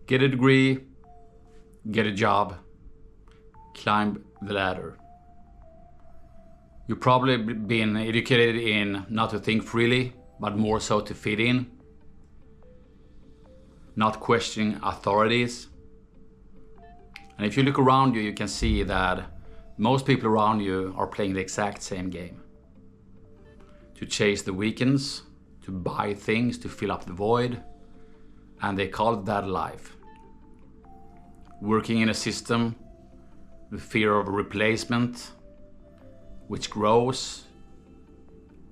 Get a degree, get a job, climb the ladder. You've probably been educated in not to think freely, but more so to fit in. Not questioning authorities. And if you look around you, you can see that most people around you are playing the exact same game. To chase the weekends, to buy things, to fill up the void, and they call that life. Working in a system, the fear of replacement, which grows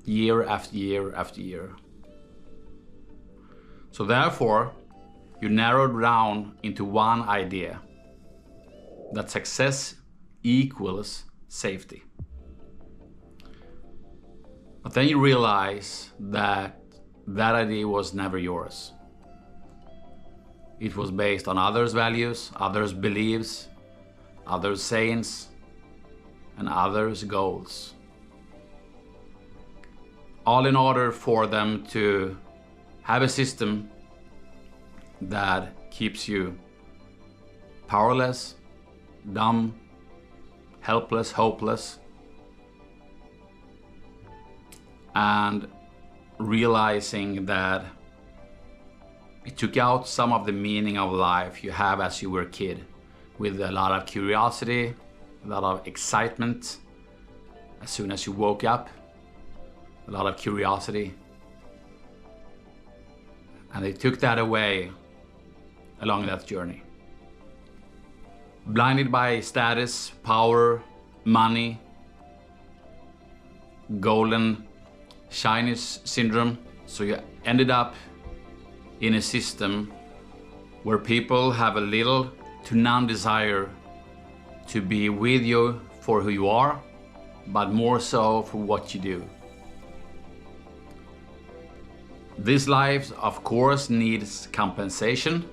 year after year after year. So therefore, you narrowed down into one idea, that success equals safety. But then you realize that that idea was never yours. It was based on others' values, others' beliefs, others' sayings, and others' goals. All in order for them to have a system that keeps you powerless, dumb, helpless, hopeless, and realizing that it took out some of the meaning of life you have as you were a kid, with a lot of curiosity, a lot of excitement as soon as you woke up, a lot of curiosity. And they took that away along that journey. Blinded by status, power, money, golden shyness syndrome. So you ended up in a system where people have a little to none desire to be with you for who you are, but more so for what you do. This life, of course, needs compensation,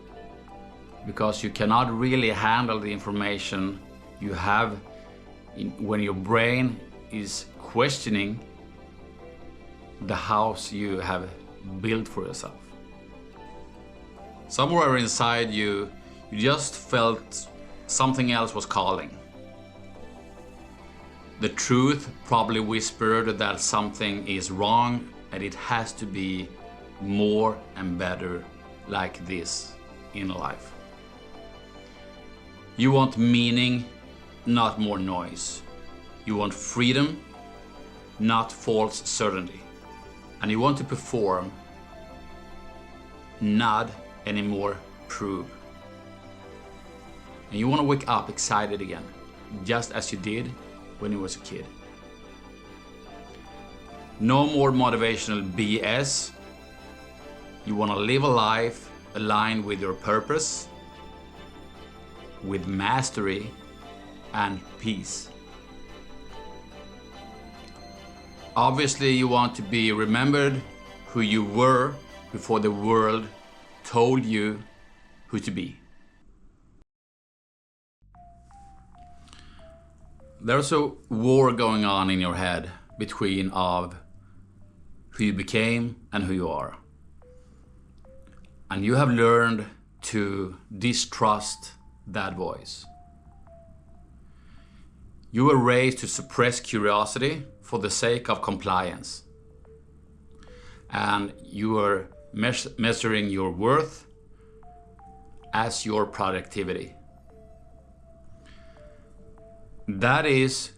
because you cannot really handle the information you have when your brain is questioning the house you have built for yourself. Somewhere inside you, you just felt something else was calling. The truth probably whispered that something is wrong and it has to be more and better like this in life. You want meaning, not more noise. You want freedom, not false certainty. And you want to perform, not anymore prove. And you want to wake up excited again, just as you did when you was a kid. No more motivational BS. You want to live a life aligned with your purpose, with mastery and peace. Obviously, you want to be remembered who you were before the world told you who to be. There's a war going on in your head between of who you became and who you are. And you have learned to distrust that voice. You were raised to suppress curiosity for the sake of compliance. And you were measuring your worth as your productivity. That is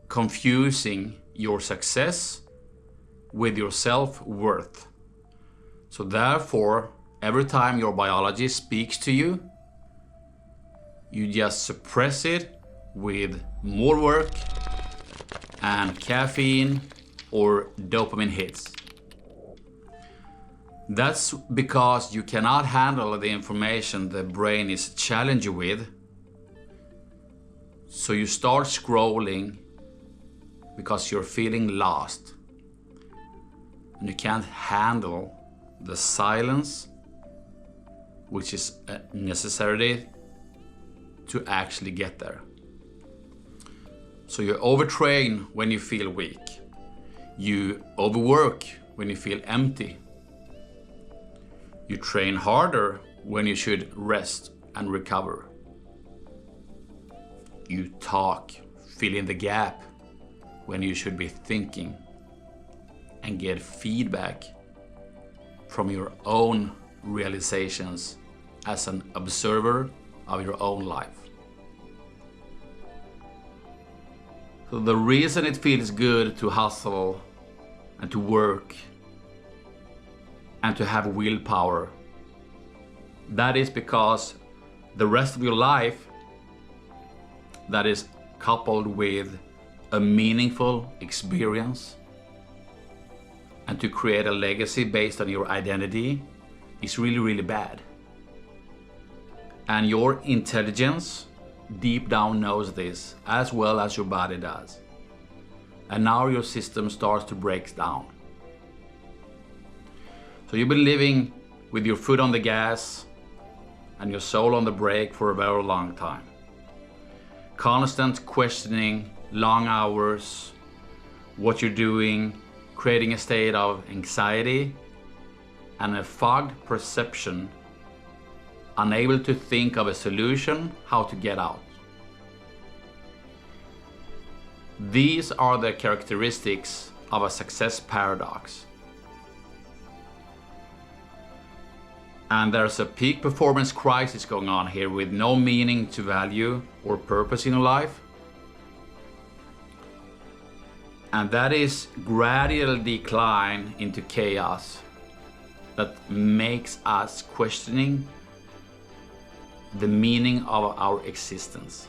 confusing your success with your self-worth. So therefore, every time your biology speaks to you, you just suppress it with more work and caffeine or dopamine hits. That's because you cannot handle the information the brain is challenging you with. So you start scrolling because you're feeling lost. And you can't handle the silence, which is a necessity to actually get there. So you overtrain when you feel weak. You overwork when you feel empty. You train harder when you should rest and recover. You talk, fill in the gap when you should be thinking, and get feedback from your own realizations as an observer of your own life. So the reason it feels good to hustle and to work and to have willpower, that is because the rest of your life that is coupled with a meaningful experience and to create a legacy based on your identity is really, really bad. And your intelligence deep down knows this as well as your body does. And now your system starts to break down. So you've been living with your foot on the gas and your soul on the brake for a very long time. Constant questioning, long hours, what you're doing, creating a state of anxiety and a fogged perception, unable to think of a solution how to get out. These are the characteristics of a success paradox. And there's a peak performance crisis going on here with no meaning to value or purpose in your life. And that is gradual decline into chaos that makes us questioning the meaning of our existence.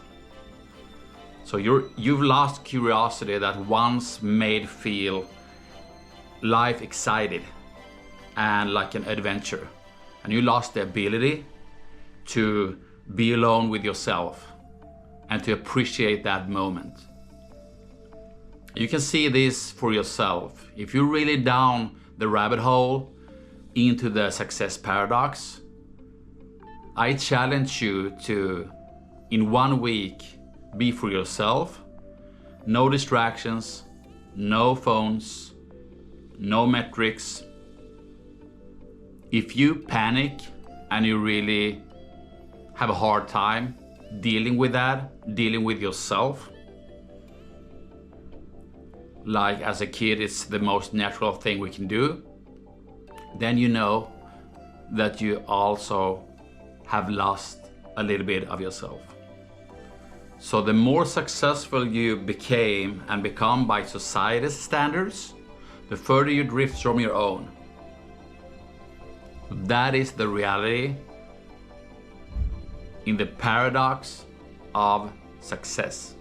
So you've lost curiosity that once made feel life excited and like an adventure. And you lost the ability to be alone with yourself and to appreciate that moment. You can see this for yourself. If you're really down the rabbit hole into the success paradox, I challenge you to, in 1 week, be for yourself. No distractions, no phones, no metrics. If you panic and you really have a hard time dealing with that, dealing with yourself, like as a kid it's the most natural thing we can do, then you know that you also have lost a little bit of yourself. So the more successful you became and become by society's standards, the further you drift from your own. That is the reality in the paradox of success.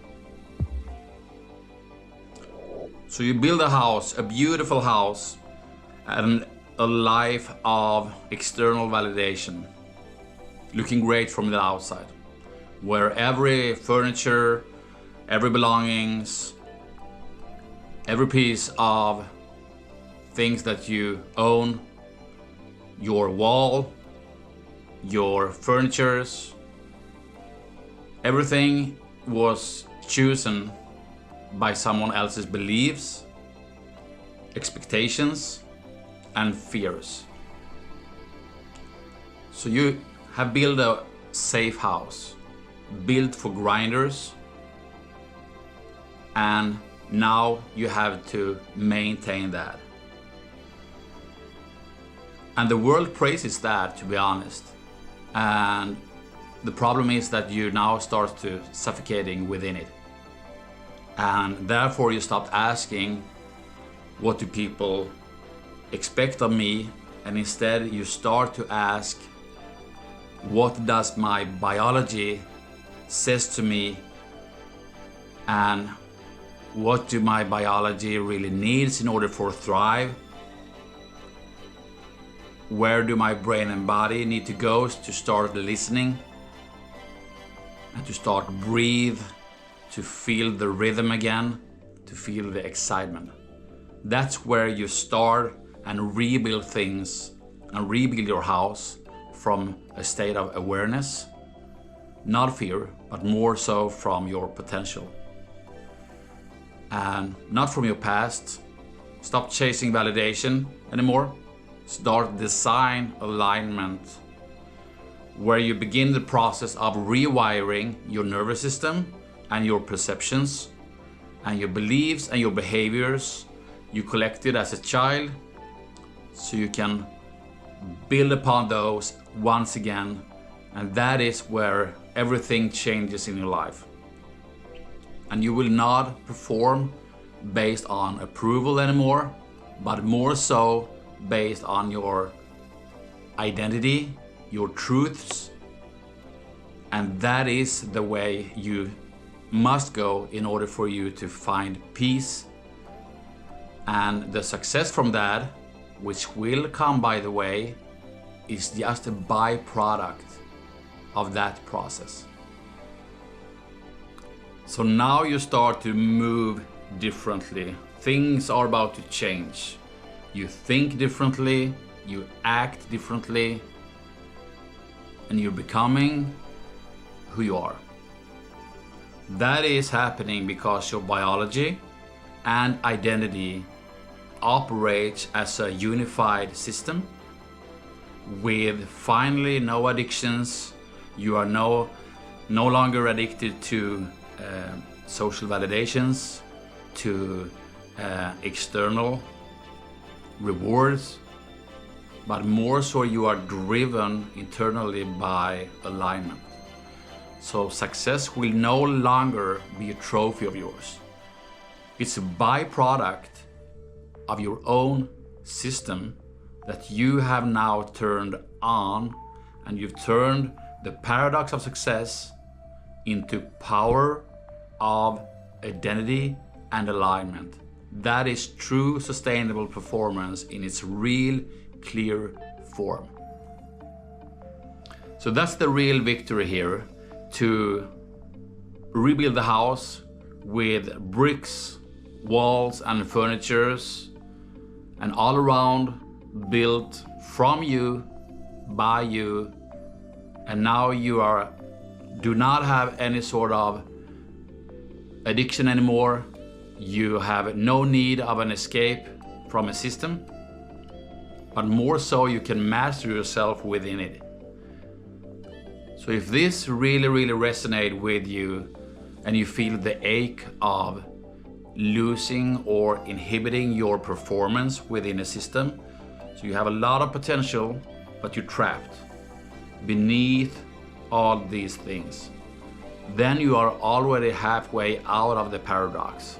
So you build a house, a beautiful house, and a life of external validation, looking great from the outside, where every furniture, every belongings, every piece of things that you own, your wall, your furnitures, everything was chosen by someone else's beliefs, expectations, and fears. So you have built a safe house, built for grinders, and now you have to maintain that. And the world praises that, to be honest. And the problem is that you now start to suffocating within it. And therefore you stop asking, what do people expect of me? And instead you start to ask, what does my biology says to me? And what do my biology really needs in order for thrive? Where do my brain and body need to go to start listening and to start breathe, to feel the rhythm again, to feel the excitement? That's where you start and rebuild things and rebuild your house from a state of awareness, not fear, but more so from your potential. And not from your past. Stop chasing validation anymore. Start design alignment where you begin the process of rewiring your nervous system and your perceptions and your beliefs and your behaviors you collected as a child, so you can build upon those once again, and that is where everything changes in your life. And you will not perform based on approval anymore, but more so based on your identity, your truths, and that is the way you must go in order for you to find peace. And the success from that, which will come by the way, is just a byproduct of that process. So now you start to move differently. Things are about to change. You think differently, you act differently, and you're becoming who you are. That is happening because your biology and identity operates as a unified system with finally no addictions. You are no longer addicted to social validations, to external rewards, but more so you are driven internally by alignment. So success will no longer be a trophy of yours. It's a byproduct of your own system that you have now turned on, and you've turned the paradox of success into power of identity and alignment. That is true sustainable performance in its real clear form. So that's the real victory here, to rebuild the house with bricks, walls and furnitures, and all around built from you, by you, and now you do not have any sort of addiction anymore. You have no need of an escape from a system, but more so you can master yourself within it. So if this really resonates with you and you feel the ache of losing or inhibiting your performance within a system, so you have a lot of potential, but you're trapped beneath all these things, then you are already halfway out of the paradox.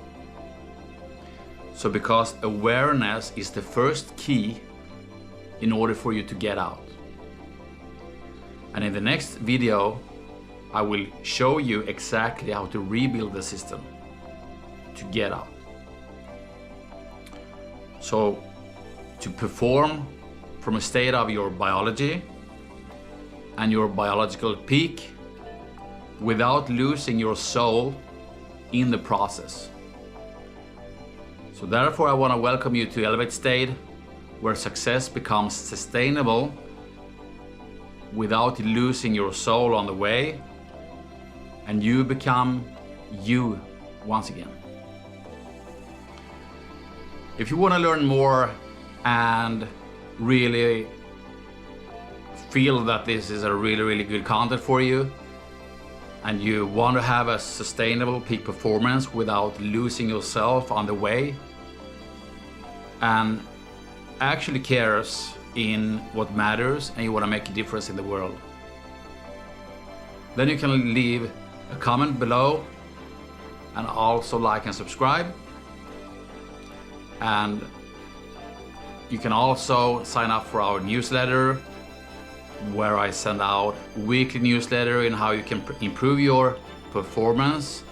So because awareness is the first key in order for you to get out. And in the next video, I will show you exactly how to rebuild the system to get out. So to perform from a state of your biology and your biological peak without losing your soul in the process. So therefore I want to welcome you to Elevate State, where success becomes sustainable without losing your soul on the way, and you become you once again. If you want to learn more and really feel that this is a really good content for you, and you want to have a sustainable peak performance without losing yourself on the way, and actually cares in what matters, and you want to make a difference in the world, then you can leave a comment below and also like and subscribe. And you can also sign up for our newsletter, where I send out weekly newsletter in how you can improve your performance,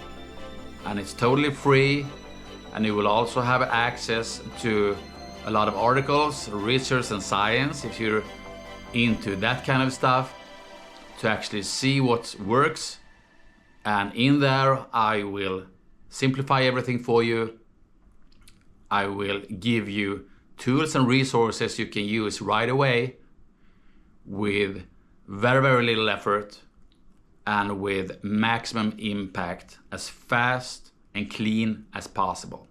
and it's totally free, and you will also have access to a lot of articles, research and science if you're into that kind of stuff, to actually see what works. And in there I will simplify everything for you. I will give you tools and resources you can use right away with very little effort and with maximum impact, as fast and clean as possible.